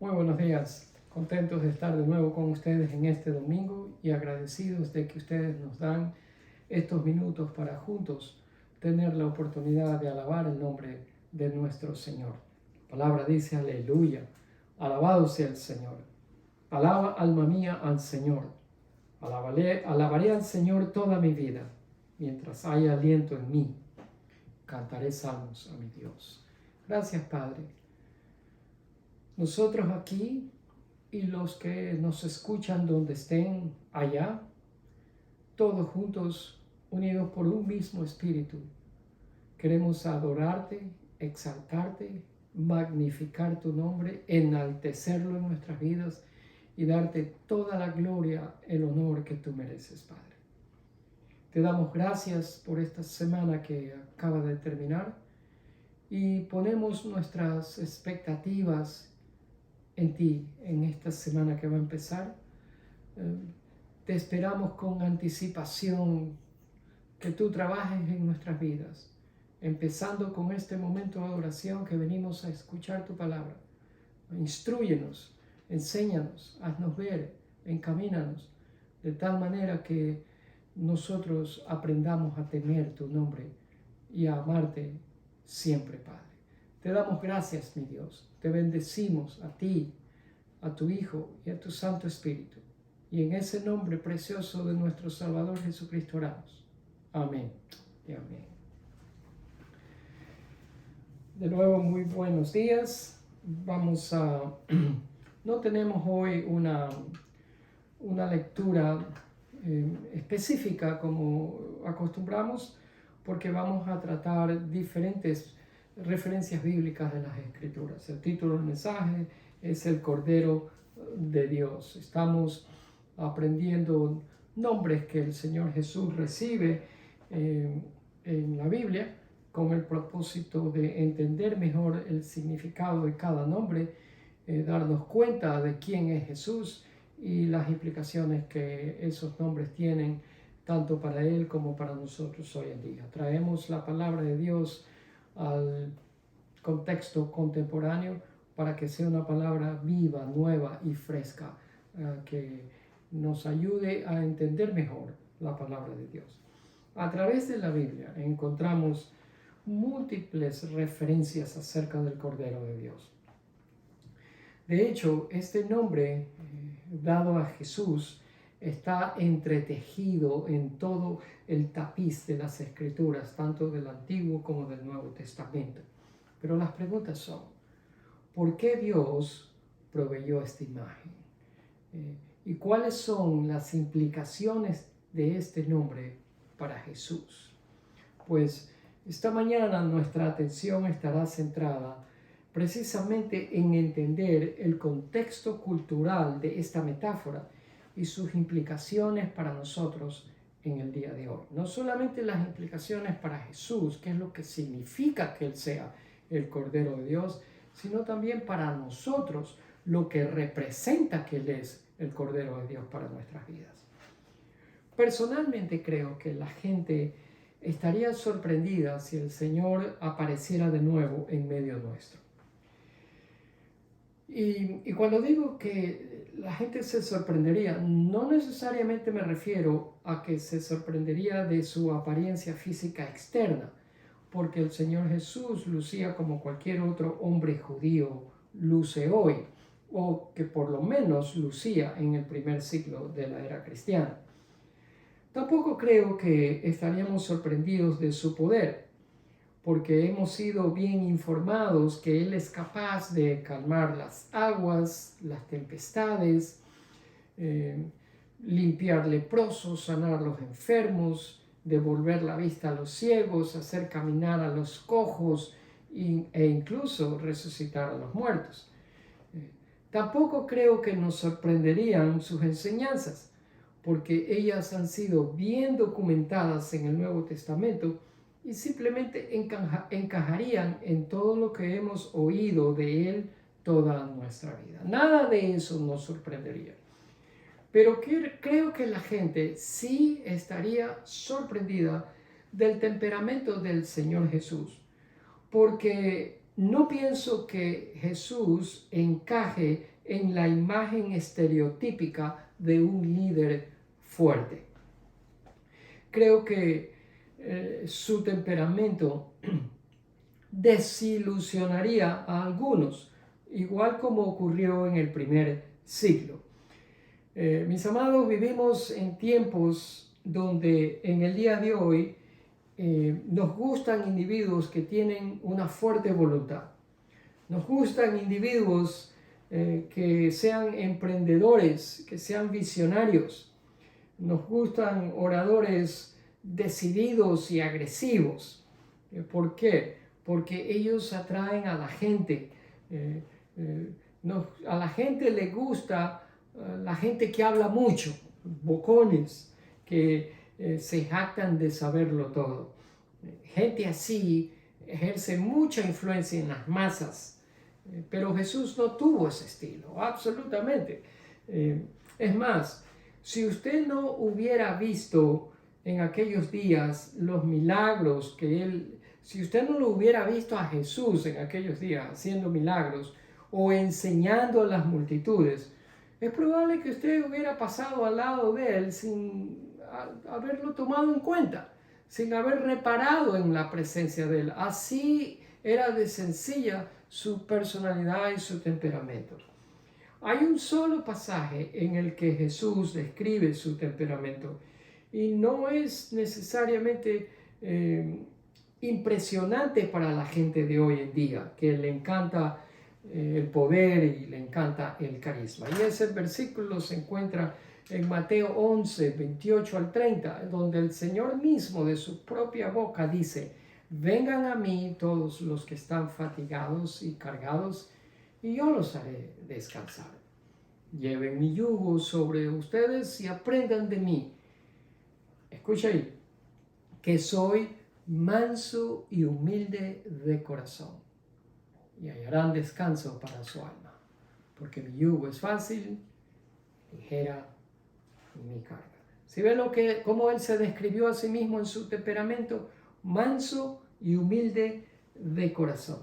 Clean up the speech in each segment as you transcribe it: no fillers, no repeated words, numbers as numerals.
Muy buenos días, contentos de estar de nuevo con ustedes en este domingo y agradecidos de que ustedes nos dan estos minutos para juntos tener la oportunidad de alabar el nombre de nuestro Señor. La palabra dice aleluya, alabado sea el Señor. Alaba alma mía al Señor. Alabaré al Señor toda mi vida. Mientras haya aliento en mí, cantaré salmos a mi Dios. Gracias, Padre. Nosotros aquí y los que nos escuchan donde estén allá, todos juntos, unidos por un mismo espíritu, queremos adorarte, exaltarte, magnificar tu nombre, enaltecerlo en nuestras vidas y darte toda la gloria, el honor que tú mereces, Padre. Te damos gracias por esta semana que acaba de terminar y ponemos nuestras expectativas en ti, en esta semana que va a empezar. Te esperamos con anticipación que tú trabajes en nuestras vidas, empezando con este momento de adoración que venimos a escuchar tu palabra. Instrúyenos, enséñanos, haznos ver, encamínanos, de tal manera que nosotros aprendamos a temer tu nombre y a amarte siempre, Padre. Te damos gracias, mi Dios. Te bendecimos a ti, a tu Hijo y a tu Santo Espíritu. Y en ese nombre precioso de nuestro Salvador Jesucristo oramos. Amén y amén. De nuevo, muy buenos días. No tenemos hoy una lectura específica como acostumbramos, porque vamos a tratar diferentes referencias bíblicas de las Escrituras. El título del mensaje es el Cordero de Dios. Estamos aprendiendo nombres que el Señor Jesús recibe en la Biblia con el propósito de entender mejor el significado de cada nombre, darnos cuenta de quién es Jesús y las implicaciones que esos nombres tienen tanto para Él como para nosotros hoy en día. Traemos la palabra de Dios al contexto contemporáneo para que sea una palabra viva, nueva y fresca, que nos ayude a entender mejor la palabra de Dios. A través de la Biblia encontramos múltiples referencias acerca del Cordero de Dios. De hecho, este nombre dado a Jesús está entretejido en todo el tapiz de las Escrituras, tanto del Antiguo como del Nuevo Testamento. Pero las preguntas son, ¿por qué Dios proveyó esta imagen? ¿Y cuáles son las implicaciones de este nombre para Jesús? Pues esta mañana nuestra atención estará centrada precisamente en entender el contexto cultural de esta metáfora y sus implicaciones para nosotros en el día de hoy. No solamente las implicaciones para Jesús, que es lo que significa que Él sea el Cordero de Dios, sino también para nosotros lo que representa que Él es el Cordero de Dios para nuestras vidas. Personalmente creo que la gente estaría sorprendida si el Señor apareciera de nuevo en medio nuestro. Y cuando digo que la gente se sorprendería, no necesariamente me refiero a que se sorprendería de su apariencia física externa, porque el Señor Jesús lucía como cualquier otro hombre judío luce hoy, o que por lo menos lucía en el primer siglo de la era cristiana. Tampoco creo que estaríamos sorprendidos de su poder, porque hemos sido bien informados que Él es capaz de calmar las aguas, las tempestades, limpiar leprosos, sanar los enfermos, devolver la vista a los ciegos, hacer caminar a los cojos e incluso resucitar a los muertos. Tampoco creo que nos sorprenderían sus enseñanzas, porque ellas han sido bien documentadas en el Nuevo Testamento y simplemente encajarían en todo lo que hemos oído de Él toda nuestra vida. Nada de eso nos sorprendería. Pero creo que la gente sí estaría sorprendida del temperamento del Señor Jesús, porque no pienso que Jesús encaje en la imagen estereotípica de un líder fuerte. Creo que su temperamento desilusionaría a algunos, igual como ocurrió en el primer siglo. Mis amados, vivimos en tiempos donde en el día de hoy nos gustan individuos que tienen una fuerte voluntad. Nos gustan individuos que sean emprendedores, que sean visionarios. Nos gustan oradores decididos y agresivos. ¿Por qué? Porque ellos atraen a la gente. A la gente le gusta la gente que habla mucho, bocones, que se jactan de saberlo todo. Gente así ejerce mucha influencia en las masas, pero Jesús no tuvo ese estilo, absolutamente. Es más, si usted no hubiera visto en aquellos días los milagros si usted no lo hubiera visto a Jesús en aquellos días haciendo milagros o enseñando a las multitudes, es probable que usted hubiera pasado al lado de él sin haberlo tomado en cuenta, sin haber reparado en la presencia de él. Así era de sencilla su personalidad y su temperamento. Hay un solo pasaje en el que Jesús describe su temperamento y no es necesariamente impresionante para la gente de hoy en día, que le encanta el poder y le encanta el carisma. Y ese versículo se encuentra en Mateo 11, 28 al 30, donde el Señor mismo de su propia boca dice: vengan a mí todos los que están fatigados y cargados, y yo los haré descansar. Lleven mi yugo sobre ustedes y aprendan de mí. Escucha ahí, que soy manso y humilde de corazón, y hallarán descanso para su alma, porque mi yugo es fácil, ligera mi carga. ¿Sí ven cómo él se describió a sí mismo en su temperamento? Manso y humilde de corazón.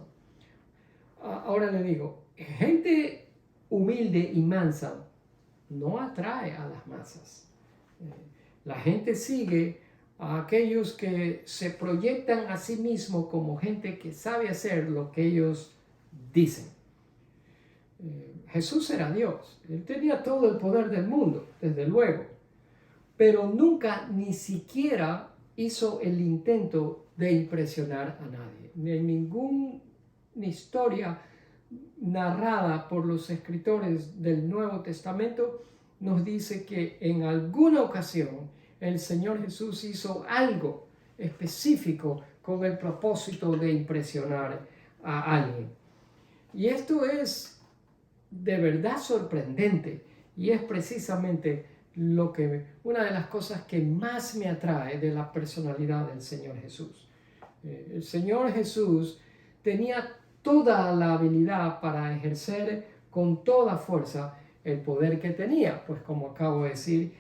Ahora le digo, gente humilde y mansa no atrae a las masas. La gente sigue a aquellos que se proyectan a sí mismos como gente que sabe hacer lo que ellos dicen. Jesús era Dios, él tenía todo el poder del mundo, desde luego, pero nunca ni siquiera hizo el intento de impresionar a nadie. En ninguna historia narrada por los escritores del Nuevo Testamento nos dice que en alguna ocasión el Señor Jesús hizo algo específico con el propósito de impresionar a alguien. Y esto es de verdad sorprendente y es precisamente una de las cosas que más me atrae de la personalidad del Señor Jesús. El Señor Jesús tenía toda la habilidad para ejercer con toda fuerza el poder que tenía, pues como acabo de decir,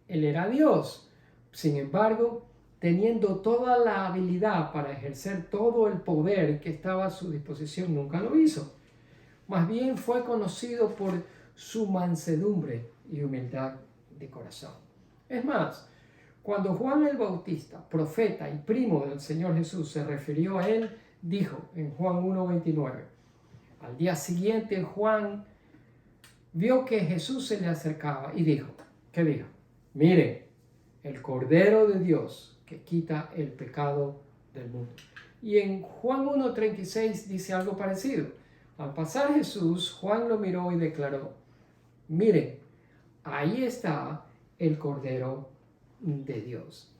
Él era Dios. Sin embargo, teniendo toda la habilidad para ejercer todo el poder que estaba a su disposición, nunca lo hizo. Más bien fue conocido por su mansedumbre y humildad de corazón. Es más, cuando Juan el Bautista, profeta y primo del Señor Jesús, se refirió a él, dijo en Juan 1:29, al día siguiente Juan vio que Jesús se le acercaba y dijo, ¿qué dijo? Mire, el Cordero de Dios que quita el pecado del mundo. Y en Juan 1:36 dice algo parecido. Al pasar Jesús, Juan lo miró y declaró, mire, ahí está el Cordero de Dios.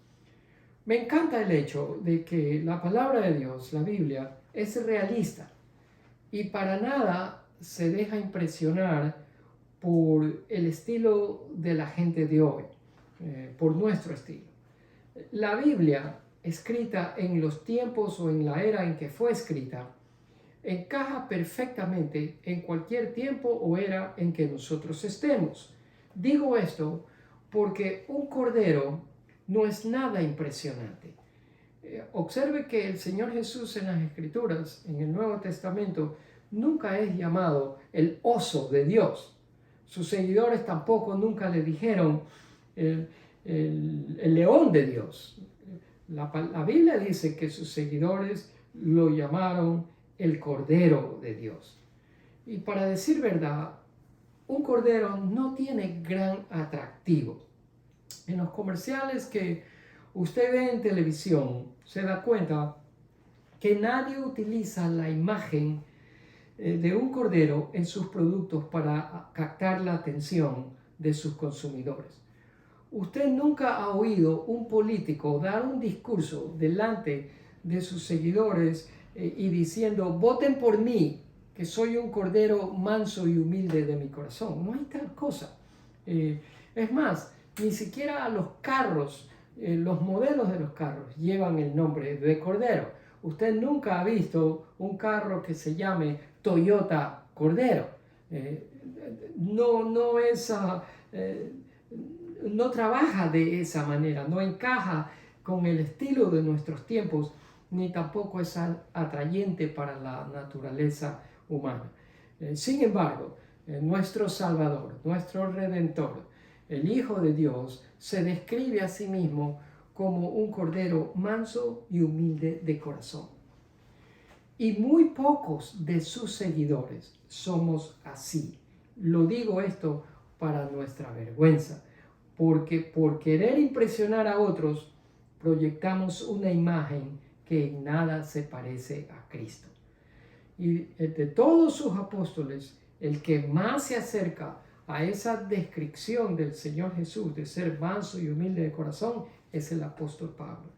Me encanta el hecho de que la palabra de Dios, la Biblia, es realista y para nada se deja impresionar por el estilo de la gente de hoy, por nuestro estilo. La Biblia, escrita en los tiempos o en la era en que fue escrita, encaja perfectamente en cualquier tiempo o era en que nosotros estemos. Digo esto porque un cordero no es nada impresionante. Observe que el Señor Jesús en las Escrituras, en el Nuevo Testamento, nunca es llamado el oso de Dios. Sus seguidores tampoco nunca le dijeron el león de Dios. La Biblia dice que sus seguidores lo llamaron el Cordero de Dios. Y para decir verdad, un cordero no tiene gran atractivo. En los comerciales que usted ve en televisión, se da cuenta que nadie utiliza la imagen de un cordero en sus productos para captar la atención de sus consumidores. Usted nunca ha oído un político dar un discurso delante de sus seguidores y diciendo: voten por mí, que soy un cordero manso y humilde de mi corazón. No hay tal cosa. Es más, ni siquiera a los carros, los modelos de los carros llevan el nombre de cordero. Usted nunca ha visto un carro que se llame Toyota Cordero. No trabaja de esa manera, no encaja con el estilo de nuestros tiempos, ni tampoco es atrayente para la naturaleza humana. Sin embargo, nuestro Salvador, nuestro Redentor, el Hijo de Dios, se describe a sí mismo como un cordero manso y humilde de corazón. Y muy pocos de sus seguidores somos así. Lo digo esto para nuestra vergüenza, porque por querer impresionar a otros, proyectamos una imagen que en nada se parece a Cristo. Y de todos sus apóstoles, el que más se acerca a esa descripción del Señor Jesús de ser manso y humilde de corazón es el apóstol Pablo,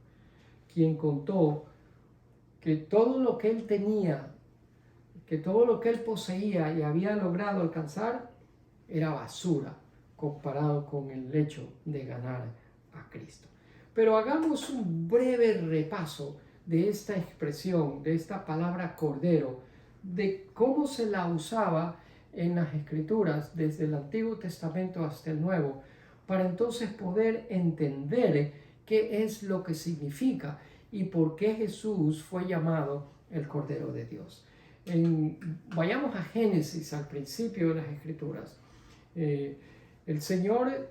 quien contó que todo lo que él tenía, que todo lo que él poseía y había logrado alcanzar era basura comparado con el hecho de ganar a Cristo. Pero hagamos un breve repaso de esta expresión, de esta palabra cordero, de cómo se la usaba en las Escrituras desde el Antiguo Testamento hasta el Nuevo, para entonces poder entender qué es lo que significa y por qué Jesús fue llamado el Cordero de Dios. Vayamos a Génesis, al principio de las Escrituras. El Señor,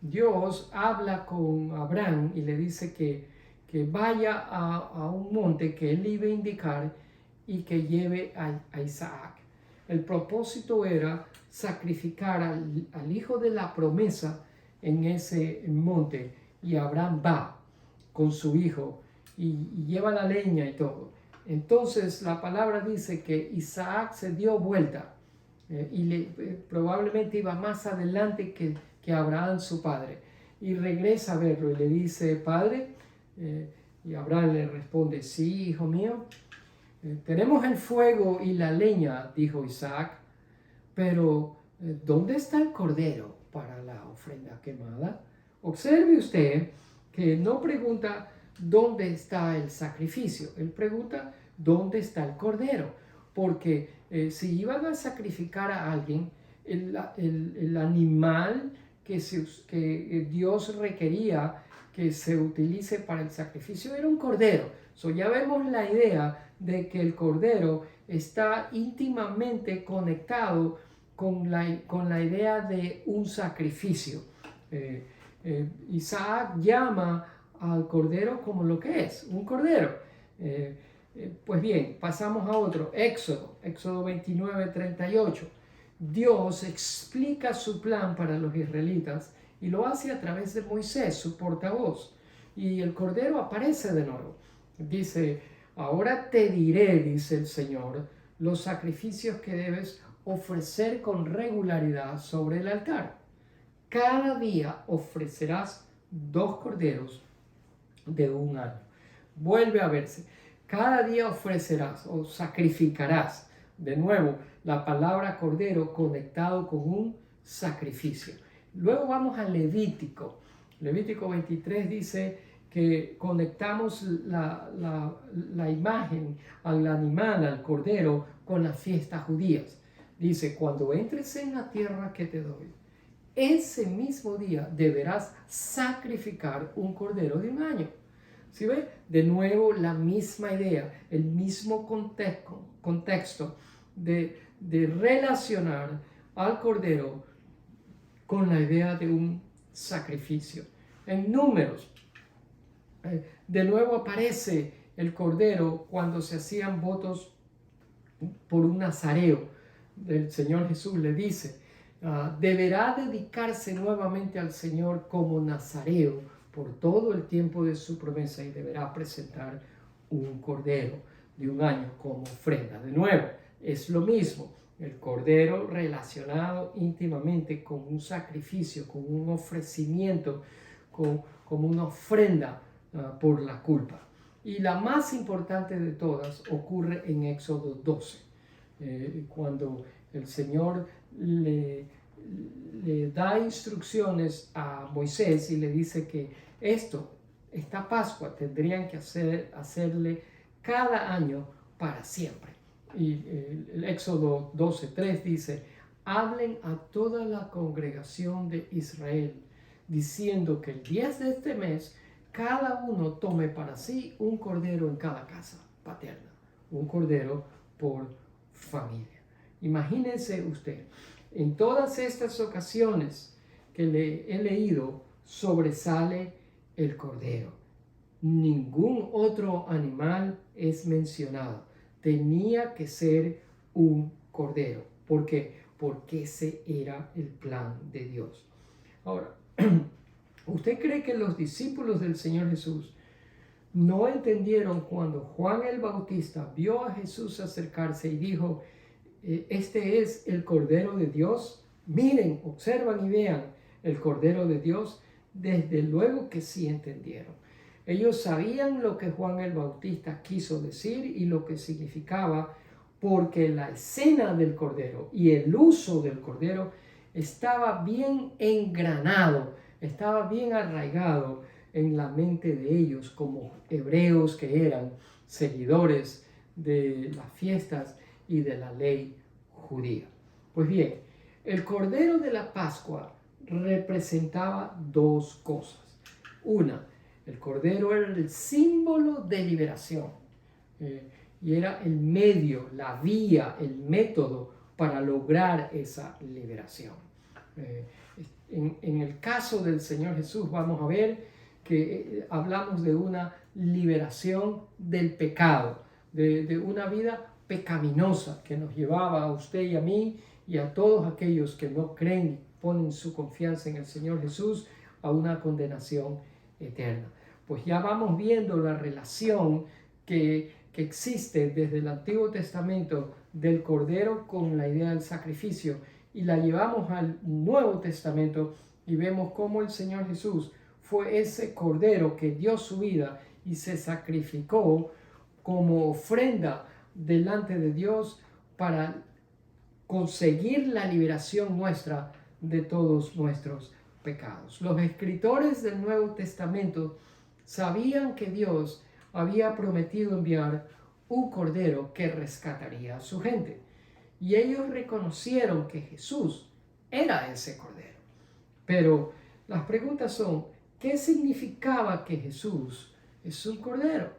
Dios, habla con Abraham y le dice que vaya a un monte que él iba a indicar y que lleve a Isaac. El propósito era sacrificar al hijo de la promesa en ese monte, y Abraham va con su hijo y lleva la leña y todo. Entonces la palabra dice que Isaac se dio vuelta probablemente iba más adelante que Abraham su padre, y regresa a verlo y le dice: padre, y Abraham le responde: sí, hijo mío. Tenemos el fuego y la leña, dijo Isaac, pero ¿dónde está el cordero para la ofrenda quemada? Observe usted que no pregunta dónde está el sacrificio, él pregunta dónde está el cordero, porque si iban a sacrificar a alguien, el animal que Dios requería que se utilice para el sacrificio era un cordero. Ya vemos la idea de que el cordero está íntimamente conectado con la idea de un sacrificio. Isaac llama al cordero como lo que es, un cordero. Pues bien, pasamos a otro, Éxodo 29:38. Dios explica su plan para los israelitas y lo hace a través de Moisés, su portavoz. Y el cordero aparece de nuevo. Dice: ahora te diré, dice el Señor, los sacrificios que debes ofrecer con regularidad sobre el altar. Cada día ofrecerás 2 corderos de 1 año. Vuelve a verse. Cada día ofrecerás o sacrificarás. De nuevo, la palabra cordero conectado con un sacrificio. Luego vamos a Levítico. Levítico 23 dice que conectamos la imagen al animal, al cordero, con las fiestas judías. Dice: cuando entres en la tierra que te doy, ese mismo día deberás sacrificar un cordero de 1 año. ¿Sí ve? De nuevo la misma idea, el mismo contexto de de relacionar al cordero con la idea de un sacrificio. En Números, de nuevo aparece el cordero cuando se hacían votos por un nazareo. El Señor Jesús le dice, deberá dedicarse nuevamente al Señor como nazareo por todo el tiempo de su promesa y deberá presentar un cordero de un año como ofrenda. De nuevo, es lo mismo, el cordero relacionado íntimamente con un sacrificio, con un ofrecimiento, como una ofrenda por la culpa. Y la más importante de todas ocurre en Éxodo 12, cuando el Señor le da instrucciones a Moisés y le dice que esta Pascua tendrían que hacerle cada año para siempre. Y el Éxodo 12:3 dice, hablen a toda la congregación de Israel, diciendo que el 10 de este mes cada uno tome para sí un cordero en cada casa paterna, un cordero por familia. Imagínense usted, en todas estas ocasiones que le he leído, sobresale el cordero. Ningún otro animal es mencionado. Tenía que ser un cordero. ¿Por qué? Porque ese era el plan de Dios. Ahora, ¿usted cree que los discípulos del Señor Jesús no entendieron cuando Juan el Bautista vio a Jesús acercarse y dijo, este es el Cordero de Dios? Miren, observan y vean el Cordero de Dios. Desde luego que sí entendieron. Ellos sabían lo que Juan el Bautista quiso decir y lo que significaba, porque la escena del Cordero y el uso del Cordero estaba bien engranado, estaba bien arraigado en la mente de ellos como hebreos que eran seguidores de las fiestas y de la ley judía. Pues bien, el Cordero de la Pascua representaba dos cosas. Una, el Cordero era el símbolo de liberación y era el medio, la vía, el método para lograr esa liberación. En el caso del Señor Jesús vamos a ver que hablamos de una liberación del pecado, de una vida pecaminosa que nos llevaba a usted y a mí y a todos aquellos que no creen, ponen su confianza en el Señor Jesús, a una condenación eterna. Pues ya vamos viendo la relación que existe desde el Antiguo Testamento del Cordero con la idea del sacrificio y la llevamos al Nuevo Testamento y vemos cómo el Señor Jesús fue ese Cordero que dio su vida y se sacrificó como ofrenda delante de Dios para conseguir la liberación nuestra de todos nuestros pecados. Los escritores del Nuevo Testamento sabían que Dios había prometido enviar un cordero que rescataría a su gente. Y ellos reconocieron que Jesús era ese cordero. Pero las preguntas son, ¿qué significaba que Jesús es un cordero?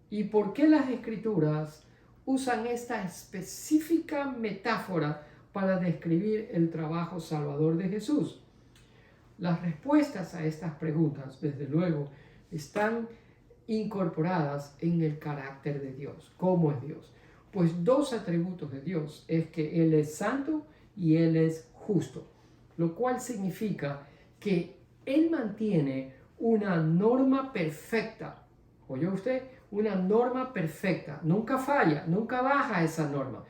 ¿Y por qué las Escrituras usan esta específica metáfora para describir el trabajo salvador de Jesús? Las respuestas a estas preguntas, desde luego, están incorporadas en el carácter de Dios. ¿Cómo es Dios? Pues dos atributos de Dios es que Él es santo y Él es justo, lo cual significa que Él mantiene una norma perfecta. ¿Oyó usted? Una norma perfecta. Nunca falla, nunca baja esa norma.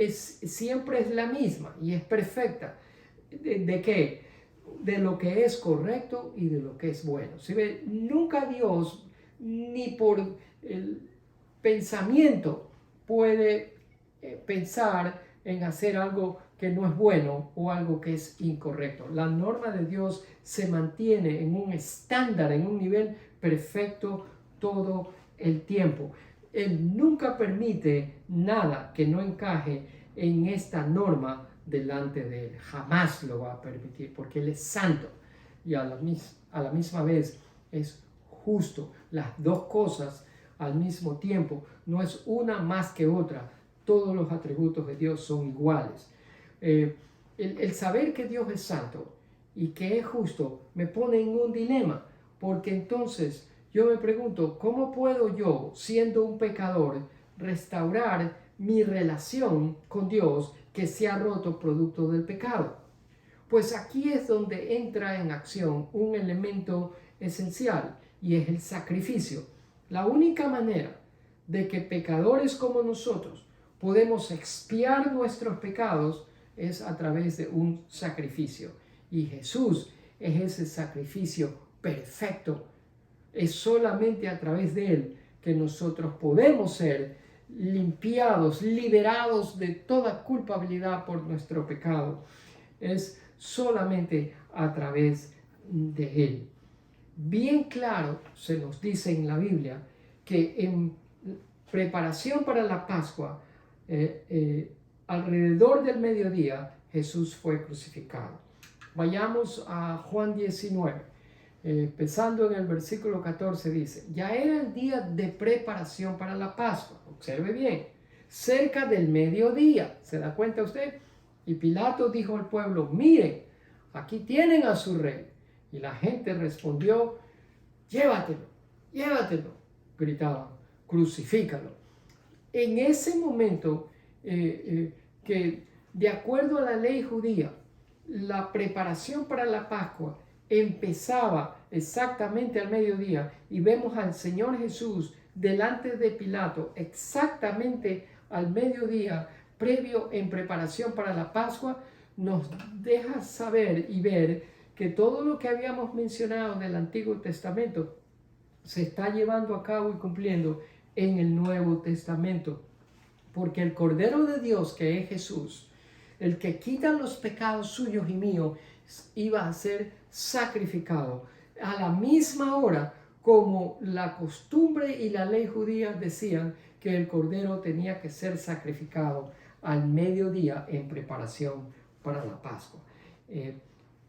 Siempre es la misma y es perfecta. ¿De qué? De lo que es correcto y de lo que es bueno. ¿Sí ve? Nunca Dios, ni por el pensamiento, puede pensar en hacer algo que no es bueno o algo que es incorrecto. La norma de Dios se mantiene en un estándar, en un nivel perfecto todo el tiempo. Él nunca permite nada que no encaje en esta norma delante de Él. Jamás lo va a permitir porque Él es santo y a la misma vez es justo. Las dos cosas al mismo tiempo, no es una más que otra. todos los atributos de Dios son iguales. El saber que Dios es santo y que es justo me pone en un dilema, porque entonces yo me pregunto, ¿cómo puedo yo, siendo un pecador, restaurar mi relación con Dios que se ha roto producto del pecado? Pues aquí es donde entra en acción un elemento esencial, y es el sacrificio. La única manera de que pecadores como nosotros podemos expiar nuestros pecados es a través de un sacrificio. Y Jesús es ese sacrificio perfecto. Es solamente a través de Él que nosotros podemos ser limpiados, liberados de toda culpabilidad por nuestro pecado. Es solamente a través de Él. Bien claro se nos dice en la Biblia que en preparación para la Pascua, alrededor del mediodía, Jesús fue crucificado. Vayamos a Juan 19, empezando en el versículo 14, dice: ya era el día de preparación para la Pascua. Observe bien, cerca del mediodía. ¿Se da cuenta usted? Y Pilato dijo al pueblo: miren, aquí tienen a su rey. Y la gente respondió: llévatelo, llévatelo. Gritaban: crucifícalo. En ese momento, que de acuerdo a la ley judía, la preparación para la Pascua empezaba exactamente al mediodía, y vemos al Señor Jesús delante de Pilato exactamente al mediodía, previo en preparación para la Pascua, nos deja saber y ver que todo lo que habíamos mencionado del Antiguo Testamento se está llevando a cabo y cumpliendo en el Nuevo Testamento. Porque el Cordero de Dios, que es Jesús, el que quita los pecados suyos y míos, iba a ser sacrificado a la misma hora como la costumbre y la ley judía decían que el Cordero tenía que ser sacrificado al mediodía en preparación para la Pascua.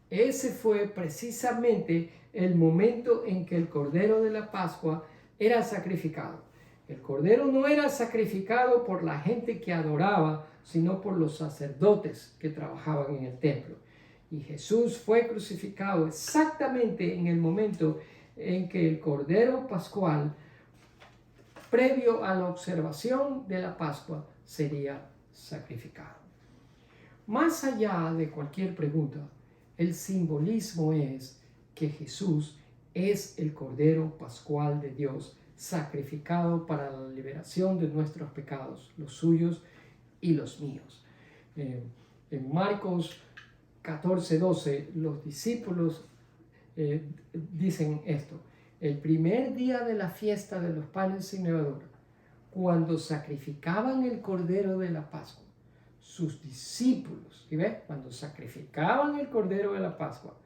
Ese fue precisamente el momento en que el Cordero de la Pascua era sacrificado. El Cordero no era sacrificado por la gente que adoraba, sino por los sacerdotes que trabajaban en el templo. Y Jesús fue crucificado exactamente en el momento en que el Cordero Pascual, previo a la observación de la Pascua, sería sacrificado. Más allá de cualquier pregunta, el simbolismo es que Jesús es el Cordero Pascual de Dios, sacrificado para la liberación de nuestros pecados, los suyos y los míos. En Marcos 14:12, los discípulos dicen esto: el primer día de la fiesta de los panes sin levadura, cuando sacrificaban el Cordero de la Pascua, sus discípulos, ¿y ves? Cuando sacrificaban el Cordero de la Pascua,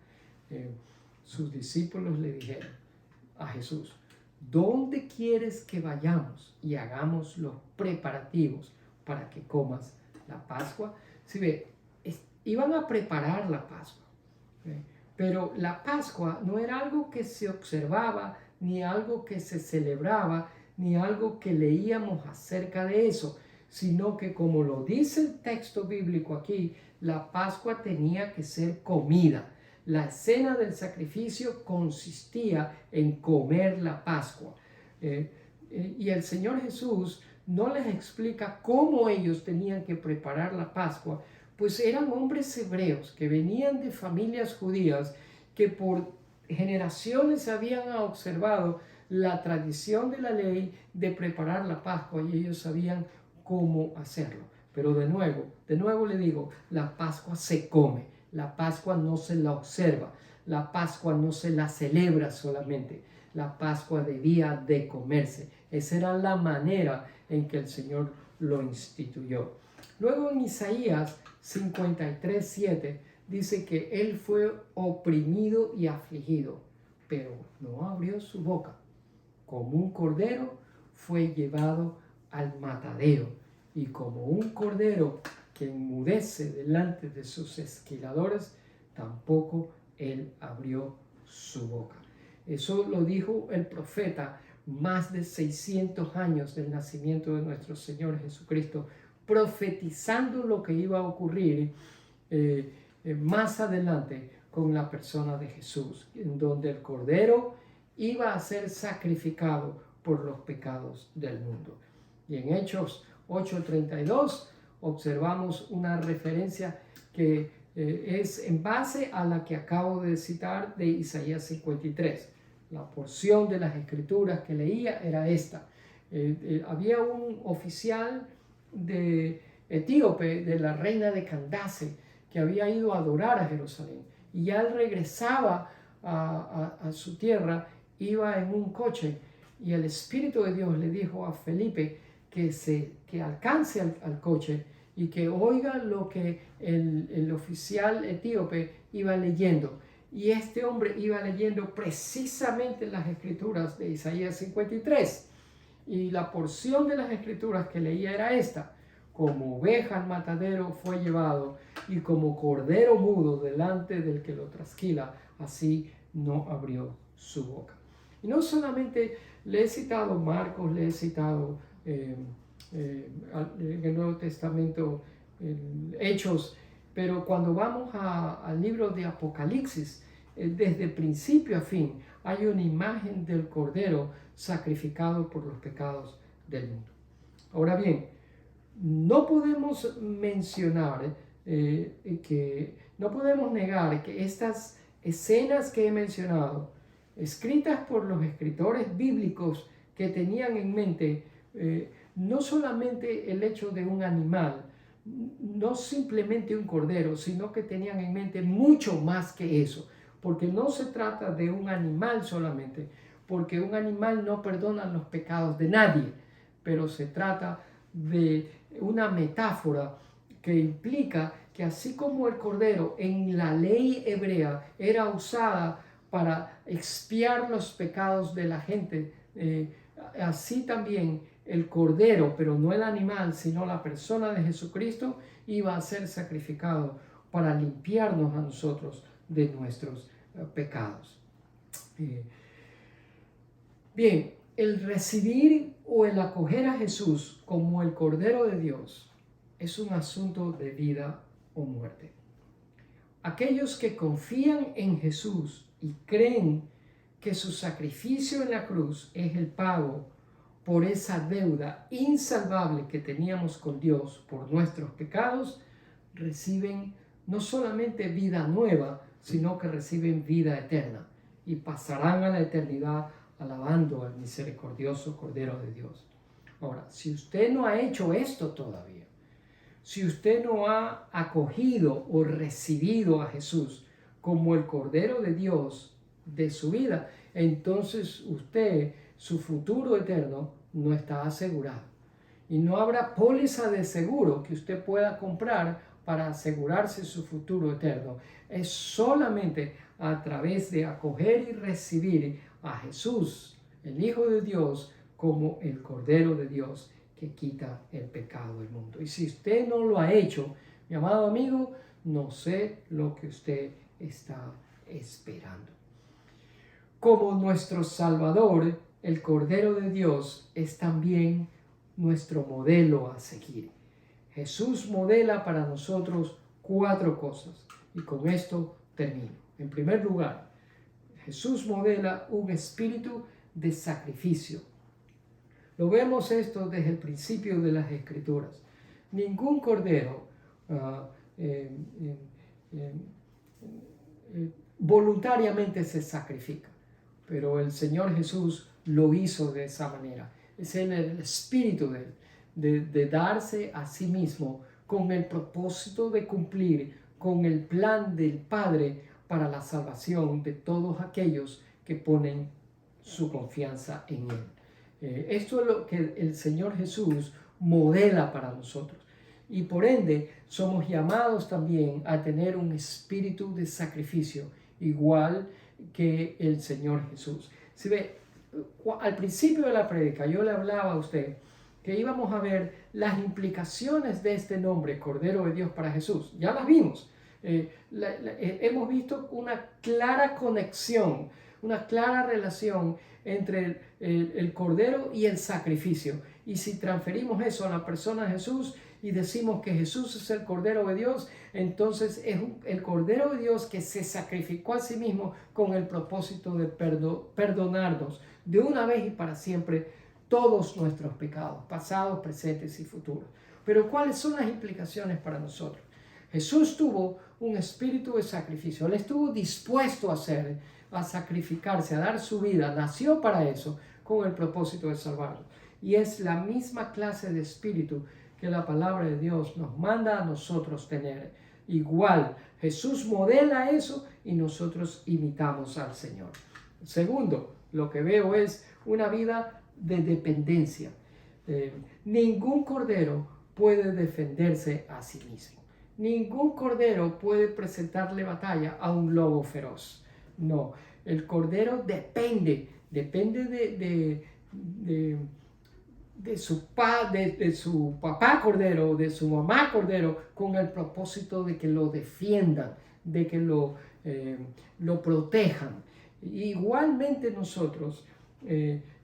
sus discípulos le dijeron a Jesús: ¿dónde quieres que vayamos y hagamos los preparativos para que comas la Pascua? ¿Sí ve? Iban a preparar la Pascua, pero la Pascua no era algo que se observaba, ni algo que se celebraba, ni algo que leíamos acerca de eso, sino que, como lo dice el texto bíblico aquí, la Pascua tenía que ser comida. La escena del sacrificio consistía en comer la Pascua. Y el Señor Jesús no les explica cómo ellos tenían que preparar la Pascua, pues eran hombres hebreos que venían de familias judías que por generaciones habían observado la tradición de la ley de preparar la Pascua, y ellos sabían cómo hacerlo. Pero de nuevo le digo, la Pascua se come, la Pascua no se la observa, la Pascua no se la celebra solamente, la Pascua debía de comerse. Esa era la manera en que el Señor lo instituyó. Luego en Isaías 53:7 dice que Él fue oprimido y afligido, pero no abrió su boca. Como un cordero fue llevado al matadero, y como un cordero que enmudece delante de sus esquiladores, tampoco Él abrió su boca. Eso lo dijo el profeta más de 600 años del nacimiento de nuestro Señor Jesucristo, profetizando lo que iba a ocurrir más adelante con la persona de Jesús, en donde el Cordero iba a ser sacrificado por los pecados del mundo. Y en Hechos 8:32 observamos una referencia que es en base a la que acabo de citar de Isaías 53. La porción de las escrituras que leía era esta. Había un oficial etíope de la reina de Candace que había ido a adorar a Jerusalén, y ya él regresaba a su tierra, iba en un coche, y el Espíritu de Dios le dijo a Felipe que alcance al coche y que oiga lo que el oficial etíope iba leyendo. Y este hombre iba leyendo precisamente las escrituras de Isaías 53. Y la porción de las escrituras que leía era esta: como oveja al matadero fue llevado, y como cordero mudo delante del que lo trasquila, así no abrió su boca. Y no solamente le he citado Marcos, le he citado en el Nuevo Testamento Hechos, pero cuando vamos al libro de Apocalipsis, desde principio a fin hay una imagen del Cordero sacrificado por los pecados del mundo. Ahora bien, no podemos no podemos negar que estas escenas que he mencionado, escritas por los escritores bíblicos, que tenían en mente no solamente el hecho de un animal, no simplemente un cordero, sino que tenían en mente mucho más que eso, porque no se trata de un animal solamente, porque un animal no perdona los pecados de nadie, pero se trata de una metáfora que implica que así como el cordero en la ley hebrea era usada para expiar los pecados de la gente, así también el cordero, pero no el animal, sino la persona de Jesucristo, iba a ser sacrificado para limpiarnos a nosotros de nuestros pecados. Bien, el recibir o el acoger a Jesús como el Cordero de Dios es un asunto de vida o muerte. Aquellos que confían en Jesús y creen que su sacrificio en la cruz es el pago por esa deuda insalvable que teníamos con Dios por nuestros pecados, reciben no solamente vida nueva, sino que reciben vida eterna y pasarán a la eternidad alabando al misericordioso Cordero de Dios. Ahora, si usted no ha hecho esto todavía, si usted no ha acogido o recibido a Jesús como el Cordero de Dios de su vida, entonces su futuro eterno no está asegurado. Y no habrá póliza de seguro que usted pueda comprar para asegurarse su futuro eterno. Es solamente a través de acoger y recibir a Jesús, el Hijo de Dios, como el Cordero de Dios que quita el pecado del mundo. Y si usted no lo ha hecho, mi amado amigo, no sé lo que usted está esperando. Como nuestro Salvador, el Cordero de Dios es también nuestro modelo a seguir. Jesús modela para nosotros 4 cosas, y con esto termino. En primer lugar, Jesús modela un espíritu de sacrificio. Lo vemos esto desde el principio de las Escrituras. Ningún cordero voluntariamente se sacrifica, pero el Señor Jesús lo hizo de esa manera. Es en el espíritu de darse a sí mismo con el propósito de cumplir con el plan del Padre para la salvación de todos aquellos que ponen su confianza en Él. Esto es lo que el Señor Jesús modela para nosotros. Y por ende somos llamados también a tener un espíritu de sacrificio igual que el Señor Jesús. Si ve, al principio de la prédica yo le hablaba a usted que íbamos a ver las implicaciones de este nombre, Cordero de Dios, para Jesús. Ya las vimos. Hemos visto una clara conexión, una clara relación entre el Cordero y el sacrificio. Y si transferimos eso a la persona de Jesús, y decimos que Jesús es el Cordero de Dios, entonces es el Cordero de Dios que se sacrificó a sí mismo con el propósito de perdonarnos de una vez y para siempre todos nuestros pecados, pasados, presentes y futuros. Pero ¿cuáles son las implicaciones para nosotros? Jesús tuvo un espíritu de sacrificio. Él estuvo dispuesto a sacrificarse, a dar su vida. Nació para eso, con el propósito de salvarnos. Y es la misma clase de espíritu que la palabra de Dios nos manda a nosotros tener. Igual, Jesús modela eso y nosotros imitamos al Señor. Segundo, lo que veo es una vida de dependencia. Ningún cordero puede defenderse a sí mismo. Ningún cordero puede presentarle batalla a un lobo feroz. No, el cordero depende de su papá cordero, de su mamá cordero, con el propósito de que lo defiendan, de que lo protejan. Igualmente nosotros,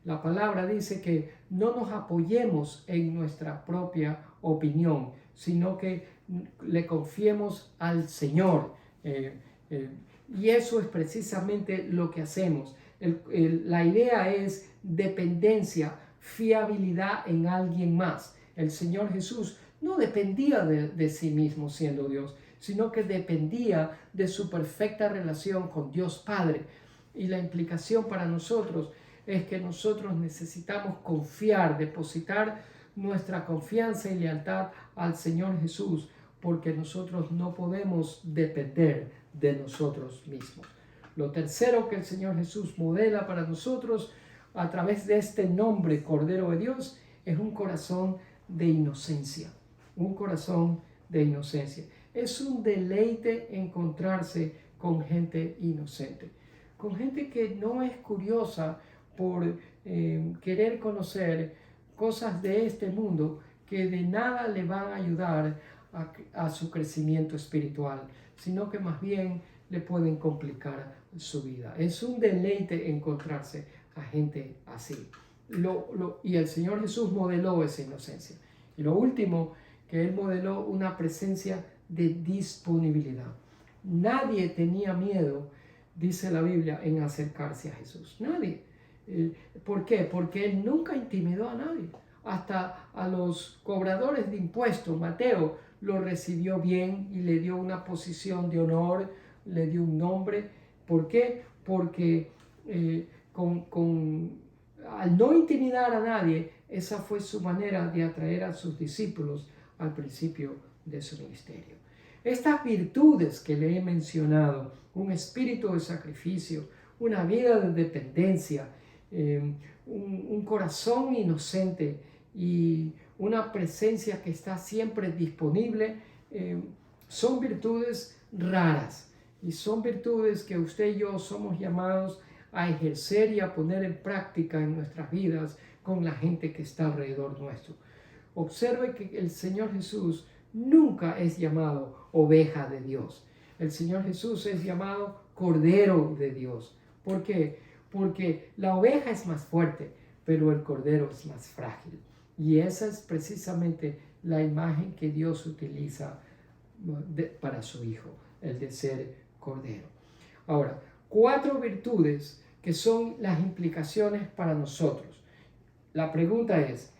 la palabra dice que no nos apoyemos en nuestra propia opinión, sino que le confiemos al Señor. Y eso es precisamente lo que hacemos. La idea es dependencia, fiabilidad en alguien más. El Señor Jesús no dependía de sí mismo siendo Dios, sino que dependía de su perfecta relación con Dios Padre. Y la implicación para nosotros es que nosotros necesitamos confiar, depositar nuestra confianza y lealtad al Señor Jesús, porque nosotros no podemos depender de nosotros mismos. Lo tercero que el Señor Jesús modela para nosotros a través de este nombre Cordero de Dios es un corazón de inocencia. Un corazón de inocencia. Es un deleite encontrarse con gente inocente, con gente que no es curiosa por querer conocer cosas de este mundo que de nada le van a ayudar a su crecimiento espiritual, sino que más bien le pueden complicar su vida. Es un deleite encontrarse a gente así. Y el Señor Jesús modeló esa inocencia. Y lo último, que Él modeló una presencia de disponibilidad. Nadie tenía miedo, dice la Biblia, en acercarse a Jesús. Nadie. ¿Por qué? Porque Él nunca intimidó a nadie. Hasta a los cobradores de impuestos, Mateo lo recibió bien y le dio una posición de honor, le dio un nombre. ¿Por qué? Porque al no intimidar a nadie, esa fue su manera de atraer a sus discípulos al principio de su ministerio. Estas virtudes que le he mencionado, un espíritu de sacrificio, una vida de dependencia, un corazón inocente y una presencia que está siempre disponible, son virtudes raras y son virtudes que usted y yo somos llamados a ejercer y a poner en práctica en nuestras vidas con la gente que está alrededor nuestro. Observe que el Señor Jesús nunca es llamado oveja de Dios. El Señor Jesús es llamado Cordero de Dios. ¿Por qué? Porque la oveja es más fuerte, pero el cordero es más frágil. Y esa es precisamente la imagen que Dios utiliza para su Hijo, el de ser cordero. Ahora, 4 virtudes que son las implicaciones para nosotros. La pregunta es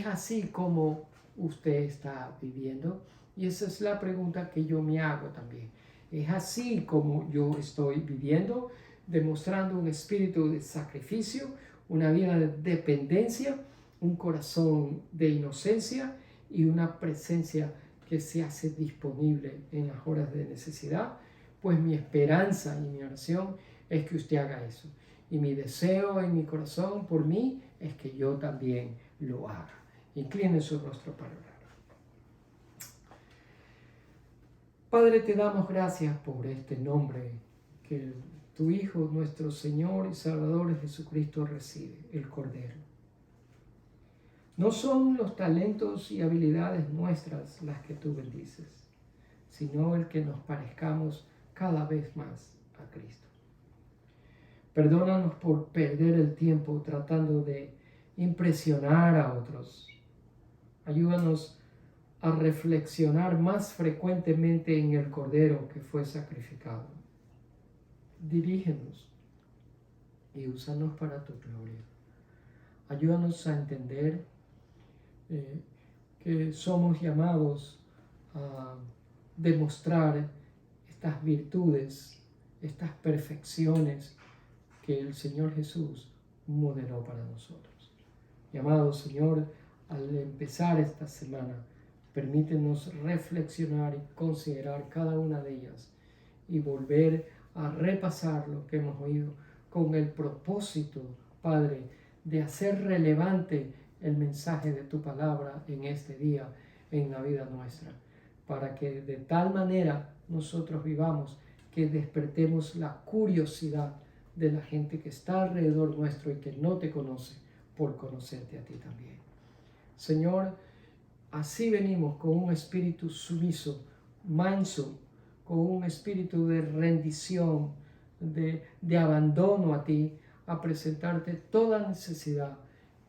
así como usted está viviendo? Y esa es la pregunta que yo me hago también. ¿Es así como yo estoy viviendo? Demostrando un espíritu de sacrificio, una vida de dependencia, un corazón de inocencia y una presencia que se hace disponible en las horas de necesidad. Pues mi esperanza y mi oración es que usted haga eso. Y mi deseo en mi corazón por mí es que yo también lo haga. Incline su rostro para orar. Padre, te damos gracias por este nombre que tu Hijo, nuestro Señor y Salvador Jesucristo recibe, el Cordero. No son los talentos y habilidades nuestras las que tú bendices, sino el que nos parezcamos cada vez más a Cristo. Perdónanos por perder el tiempo tratando de impresionar a otros. Ayúdanos a reflexionar más frecuentemente en el Cordero que fue sacrificado. Dirígenos y úsanos para tu gloria. Ayúdanos a entender que somos llamados a demostrar estas virtudes, estas perfecciones que el Señor Jesús modeló para nosotros. Y amado Señor, al empezar esta semana, permítenos reflexionar y considerar cada una de ellas y volver a repasar lo que hemos oído con el propósito, Padre, de hacer relevante el mensaje de tu palabra en este día, en la vida nuestra, para que de tal manera nosotros vivamos que despertemos la curiosidad de la gente que está alrededor nuestro y que no te conoce, por conocerte a ti también. Señor, así venimos con un espíritu sumiso, manso, con un espíritu de rendición, de abandono a ti, a presentarte toda necesidad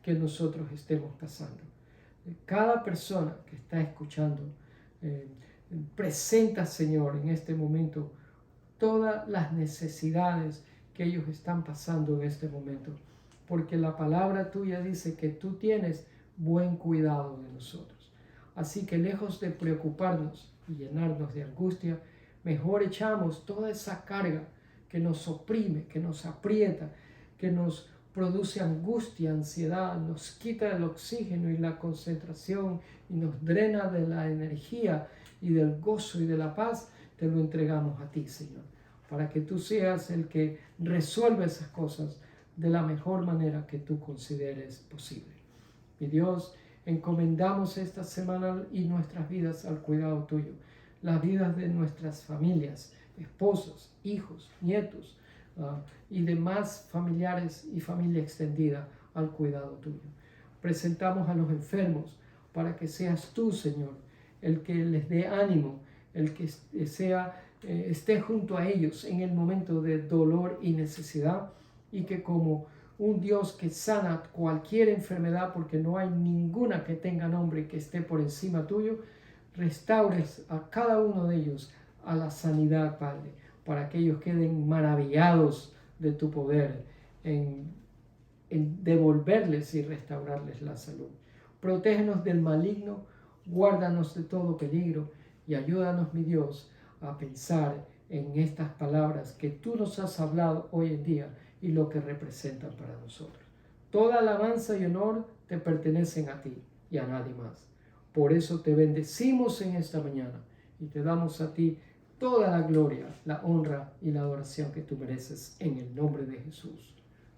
que nosotros estemos pasando. Cada persona que está escuchando, presenta, Señor, en este momento todas las necesidades que ellos están pasando en este momento, porque la palabra tuya dice que tú tienes buen cuidado de nosotros. Así que lejos de preocuparnos y llenarnos de angustia, mejor echamos toda esa carga que nos oprime, que nos aprieta, que nos produce angustia, ansiedad, nos quita el oxígeno y la concentración y nos drena de la energía y del gozo y de la paz. Te lo entregamos a ti, Señor, para que tú seas el que resuelva esas cosas de la mejor manera que tú consideres posible. Mi Dios, encomendamos esta semana y nuestras vidas al cuidado tuyo, las vidas de nuestras familias, esposos, hijos, nietos y demás familiares y familia extendida al cuidado tuyo. Presentamos a los enfermos para que seas tú, Señor, el que les dé ánimo, el que esté junto a ellos en el momento de dolor y necesidad, y que como un Dios que sana cualquier enfermedad, porque no hay ninguna que tenga nombre que esté por encima tuyo, restaures a cada uno de ellos a la sanidad, Padre, para que ellos queden maravillados de tu poder en devolverles y restaurarles la salud. Protégenos del maligno, guárdanos de todo peligro y ayúdanos, mi Dios, a pensar en estas palabras que tú nos has hablado hoy en día y lo que representan para nosotros. Toda alabanza y honor te pertenecen a ti y a nadie más. Por eso te bendecimos en esta mañana y te damos a ti toda la gloria, la honra y la adoración que tú mereces en el nombre de Jesús.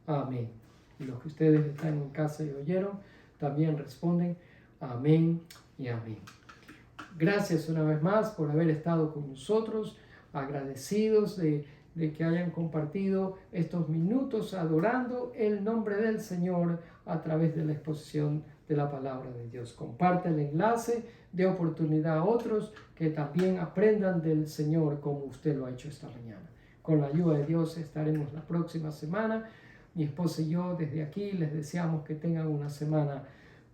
Amén. Y los que ustedes están en casa y oyeron, también responden amén y amén. Gracias una vez más por haber estado con nosotros, agradecidos de que hayan compartido estos minutos adorando el nombre del Señor a través de la exposición de la palabra de Dios. Comparte el enlace, dé oportunidad a otros que también aprendan del Señor como usted lo ha hecho esta mañana. Con la ayuda de Dios estaremos la próxima semana. Mi esposa y yo desde aquí les deseamos que tengan una semana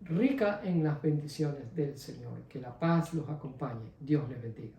rica en las bendiciones del Señor. Que la paz los acompañe. Dios les bendiga.